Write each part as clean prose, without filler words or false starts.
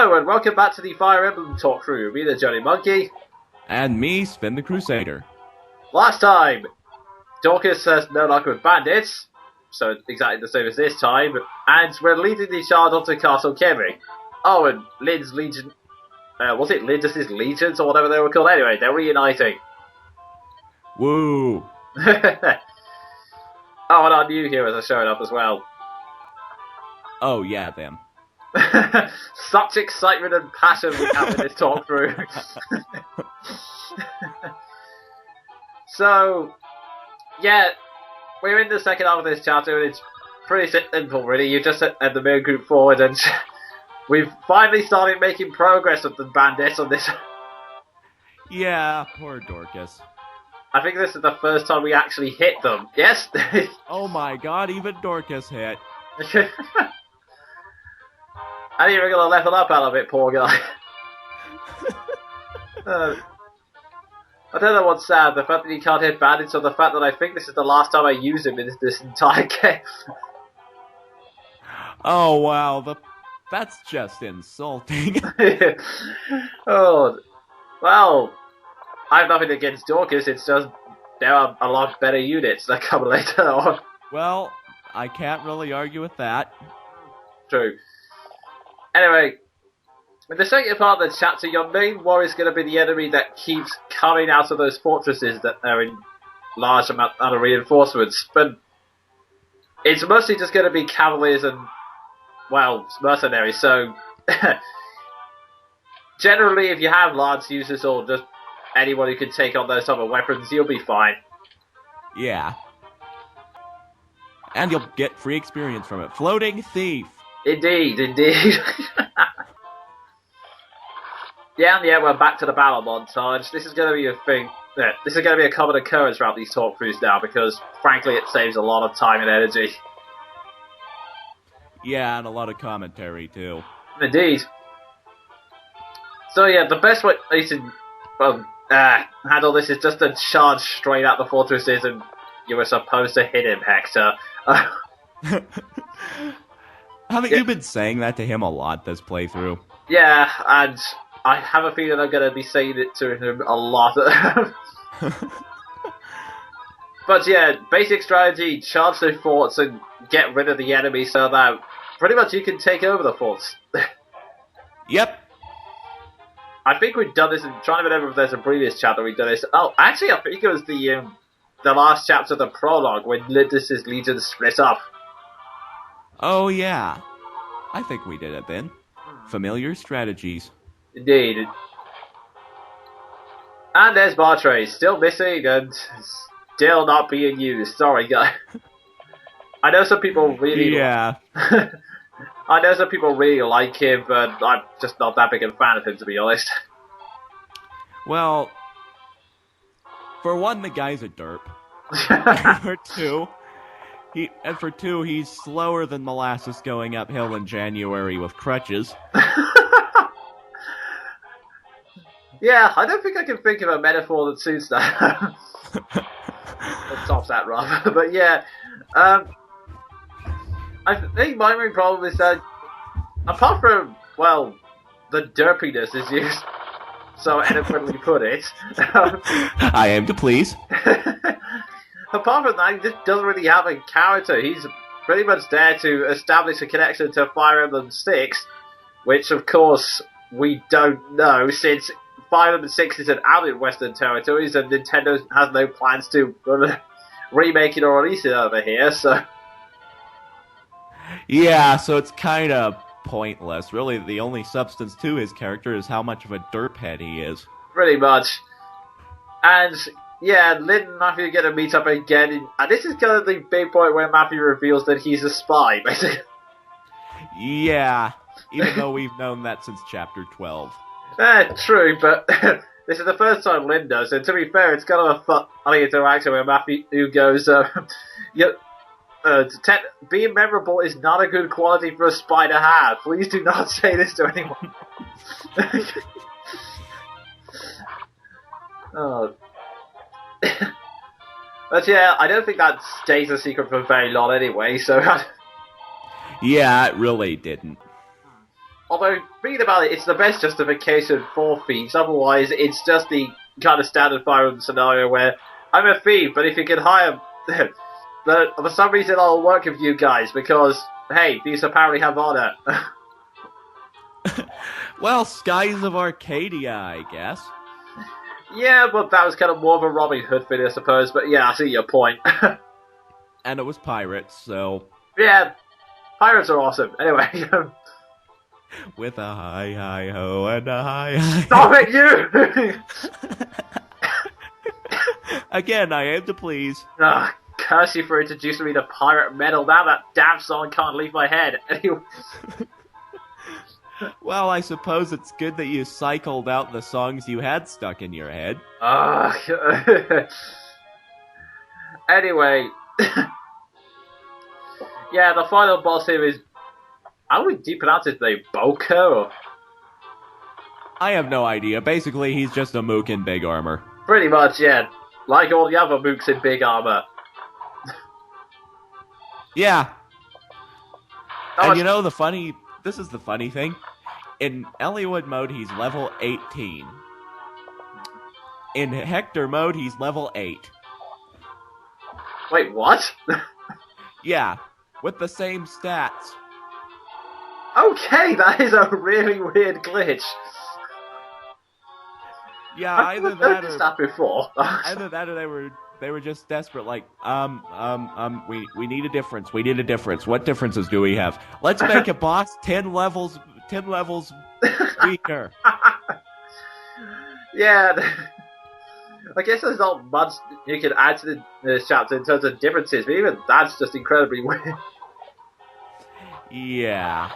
Hello, and welcome back to the Fire Emblem Talkthrough. Me, the Jonin Monkey. And me, Sven the Crusader. Last time, Dorcas has no luck with bandits, so exactly the same as this time, and we're leading the charge onto Castle Kerry. Oh, and Lynn's Legion... was it Lindis' Legions, or whatever they were called? Anyway, they're reuniting. Woo! Oh, and our new heroes are showing up as well. Oh, yeah, them. Such excitement and passion we have in this talk through. So, yeah, we're in the second half of this chapter, and it's pretty simple, really. You just send the main group forward, and we've finally started making progress with the bandits on this. Yeah, poor Dorcas. I think this is the first time we actually hit them. Yes? Oh my god, even Dorcas hit. And you're gonna level up out of it, poor guy. I don't know what's sad, the fact that he can't hit bandits, or the fact that I think this is the last time I use him in this entire game. Oh wow, that's just insulting. Oh, well, I have nothing against Dorcas, it's just there are a lot better units that come later on. Well, I can't really argue with that. True. Anyway, in the second part of the chapter, your main war is going to be the enemy that keeps coming out of those fortresses that are in large amount of reinforcements. But it's mostly just going to be cavaliers and, well, mercenaries. So, generally, if you have lance users or just anyone who can take on those type of weapons, you'll be fine. Yeah. And you'll get free experience from it. Floating Thief! Indeed, indeed. Yeah, we're back to the battle montage. This is going to be a thing. This is going to be a common occurrence throughout these talkthroughs now, because frankly, it saves a lot of time and energy. Yeah, and a lot of commentary too. Indeed. So yeah, the best way to handle this is just to charge straight at the fortresses, and you were supposed to hit him, Hector. Haven't you been saying that to him a lot this playthrough? Yeah, and I have a feeling I'm going to be saying it to him a lot. But yeah, basic strategy, charge the forts and get rid of the enemy so that pretty much you can take over the forts. Yep. I think we've done this, trying to remember if there's a previous chapter we've done this. Oh, actually I think it was the last chapter of the prologue when Lindis' legion split up. Oh yeah. I think we did it then. Familiar strategies. Indeed. And there's Bartray, still missing and still not being used. Sorry, guy. I know some people really... Yeah. I know some people really like him, but I'm just not that big a fan of him, to be honest. Well, for one, the guy's a derp. For two, he's slower than molasses going uphill in January with crutches. Yeah, I don't think I can think of a metaphor that suits that. That tops that rather, but yeah. I think my main problem is that, apart from, well, the derpiness is used so eloquently put it. I aim to please. Apart from that, he just doesn't really have a character. He's pretty much there to establish a connection to Fire Emblem 6, which of course we don't know, since Fire Emblem 6 isn't out in Western territories and Nintendo has no plans to remake it or release it over here, so... Yeah, so it's kind of pointless. Really, the only substance to his character is how much of a derphead he is. Pretty much. And... yeah, Lynn and Matthew are going to meet up again, and this is kind of the big point where Matthew reveals that he's a spy, basically. Yeah, even though we've known that since Chapter 12. True, but this is the first time Lynn does, and to be fair, it's kind of a funny interaction where Matthew goes, being memorable is not a good quality for a spy to have. Please do not say this to anyone. Oh... But yeah, I don't think that stays a secret for very long anyway, so... Yeah, it really didn't. although, reading about it, it's the best justification for thieves. Otherwise, it's just the kind of standard Fire Emblem scenario where I'm a thief, but if you can hire... for some reason, I'll work with you guys, because, hey, these apparently have honor. Well, Skies of Arcadia, I guess. Yeah, but that was kind of more of a Robin Hood thing, I suppose. But yeah, I see your point. And it was pirates, so... Yeah, pirates are awesome. Anyway... With a hi-hi-ho and a hi-hi... Stop it, you! Again, I aim to please. Ugh, curse you for introducing me to pirate metal. Now that damn song can't leave my head. Anyway... Well, I suppose it's good that you cycled out the songs you had stuck in your head. Anyway. Yeah, the final boss here is... How do you pronounce his name? Boka? Or... I have no idea. Basically, he's just a mook in big armor. Pretty much, yeah. Like all the other mooks in big armor. Yeah. And you know, this is the funny thing. In Eliwood mode, he's level 18. In Hector mode, he's level 8. Wait, what? Yeah, with the same stats. Okay, that is a really weird glitch. Yeah, I've either never that noticed or that before. either that or they were just desperate. Like, we need a difference. We need a difference. What differences do we have? Let's make a boss 10 levels weaker. Yeah, I guess there's not much you can add to this chapter in terms of differences, but even that's just incredibly weird. Yeah.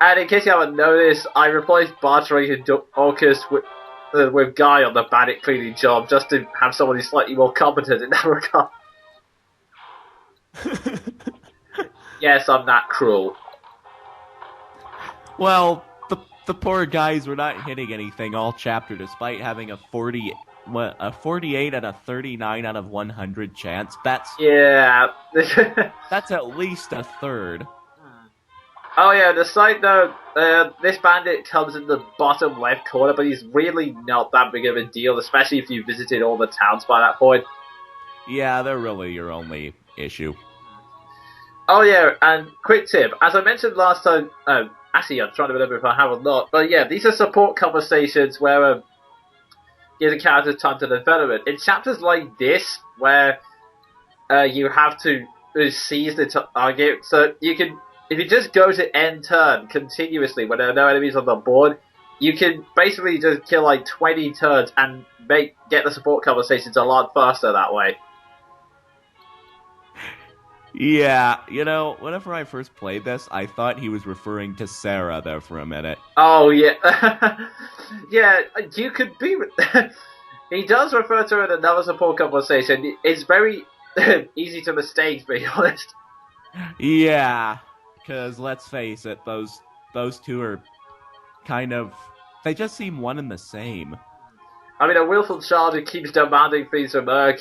And in case you haven't noticed, I replaced Bartering and Orcus with Guy on the bandit cleaning job, just to have someone who's slightly more competent in that regard. Yes, I'm that cruel. Well, the poor guys were not hitting anything all chapter, despite having a 48 and a 39 out of 100 chance. Yeah. That's at least a third. Oh yeah, the side note, this bandit comes in the bottom left corner, but he's really not that big of a deal, especially if you visited all the towns by that point. Yeah, they're really your only issue. Oh yeah, and quick tip, as I mentioned last time, actually I'm trying to remember if I have or not, but yeah, these are support conversations where give the characters time to develop. In chapters like this, where you have to seize the target, so you can... If you just go to end turn continuously when there are no enemies on the board, you can basically just kill like 20 turns and get the support conversations a lot faster that way. Yeah, you know, whenever I first played this, I thought he was referring to Sarah there for a minute. Oh, yeah. Yeah, you could be... He does refer to her in another support conversation. It's very easy to mistake, to be honest. Yeah. Because, let's face it, those two are kind of... They just seem one and the same. I mean, a willful child who keeps demanding things from her,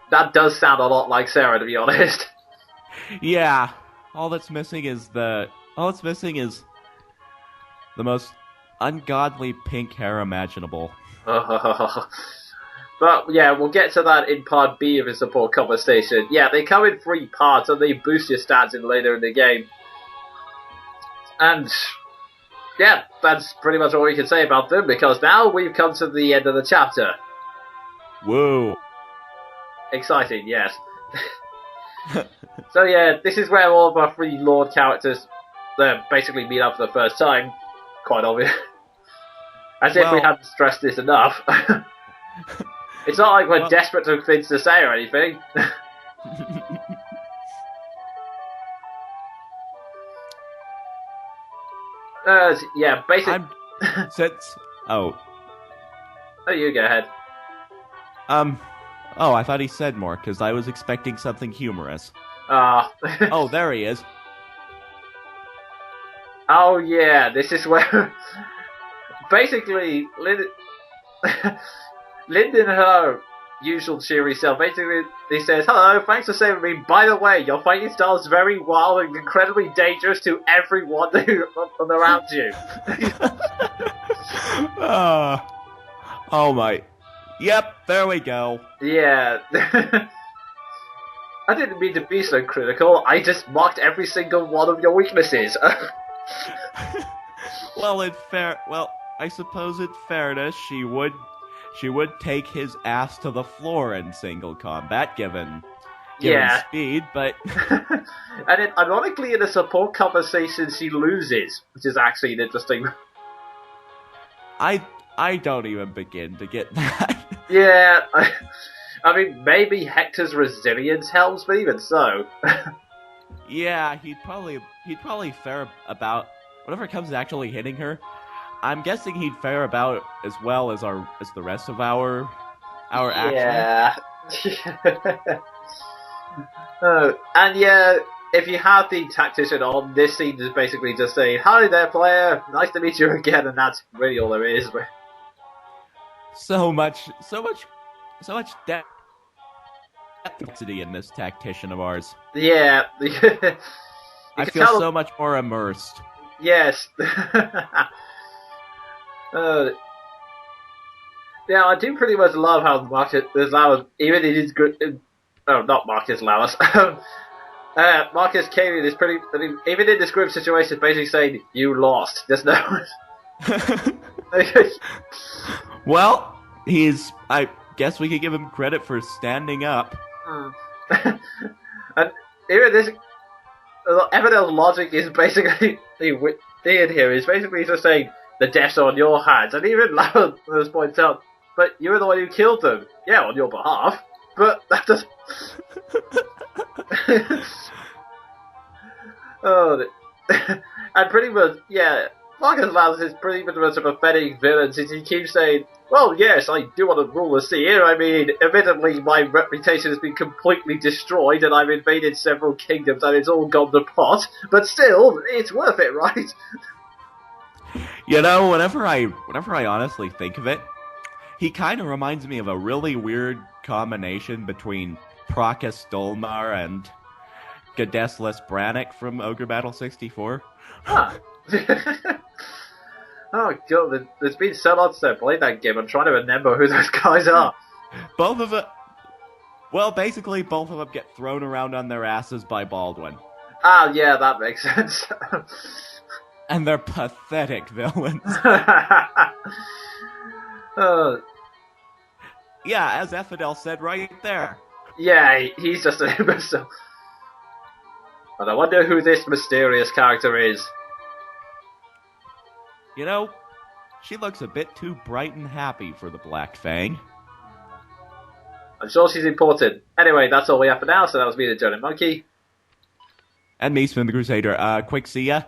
that does sound a lot like Sarah, to be honest. Yeah. All that's missing is the most ungodly pink hair imaginable. But, yeah, we'll get to that in part B of his support conversation. Yeah, they come in 3 parts, and they boost your stats in later in the game. And, yeah, that's pretty much all we can say about them, because now we've come to the end of the chapter. Whoa. Exciting, yes. So, yeah, this is where all of our 3 Lord characters basically meet up for the first time. Quite obvious. As if we hadn't stressed this enough. It's not like we're desperate to things to say or anything. Yeah, basically... Oh, you go ahead. Oh, I thought he said more, because I was expecting something humorous. Oh, there he is. Oh, yeah, this is where... Basically, Lind and her usual cheery self. Basically, he says, "Hello, thanks for saving me. By the way, your fighting style is very wild and incredibly dangerous to everyone around you." Oh my. Yep, there we go. Yeah. I didn't mean to be so critical. I just mocked every single one of your weaknesses. I suppose in fairness, she would take his ass to the floor in single combat, given speed, but... And then, ironically, in a support conversation, she loses, which is actually an interesting... I don't even begin to get that. Yeah, I mean, maybe Hector's resilience helps, but even so... Yeah, he'd probably fare about... Whatever comes actually hitting her, I'm guessing he'd fare about as well as the rest of our action. Yeah. And yeah, if you have the tactician on, this scene is basically just saying, "Hi there, player. Nice to meet you again," and that's really all there is. So much depth in this tactician of ours. Yeah. I feel so much more immersed. Yes. Yeah, I do pretty much love how Marcus Lawrence, even in his good... Oh, not Marcus Lawrence. Marcus Carian is pretty... I mean, even in this group situation, basically saying, "You lost." There's no... Well, I guess we could give him credit for standing up. And even this... Evanel's logic is basically... Ian here is basically just saying, "The deaths are on your hands," and even Lawrence points out, "But you were the one who killed them." Yeah, on your behalf, but that doesn't... And pretty much, yeah, Marcus Lawrence is pretty much a pathetic villain since he keeps saying, "Well, yes, I do want to rule the sea here. I mean, admittedly, my reputation has been completely destroyed and I've invaded several kingdoms and it's all gone to pot, but still, it's worth it, right?" You know, whenever I honestly think of it, he kind of reminds me of a really weird combination between Prokis Dolmar and Gadeslis Brannick from Ogre Battle 64. Huh. Oh god, there's been so long since I played that game. I'm trying to remember who those guys are. Both of them get thrown around on their asses by Baldwin. Ah, yeah, that makes sense. And they're pathetic villains. Yeah, as Ephodel said right there. Yeah, he's just an imbecile. And I wonder who this mysterious character is. You know, she looks a bit too bright and happy for the Black Fang. I'm sure she's important. Anyway, that's all we have for now, so that was me, the Jonin Monkey. And me, Sven the Crusader. Quick see ya.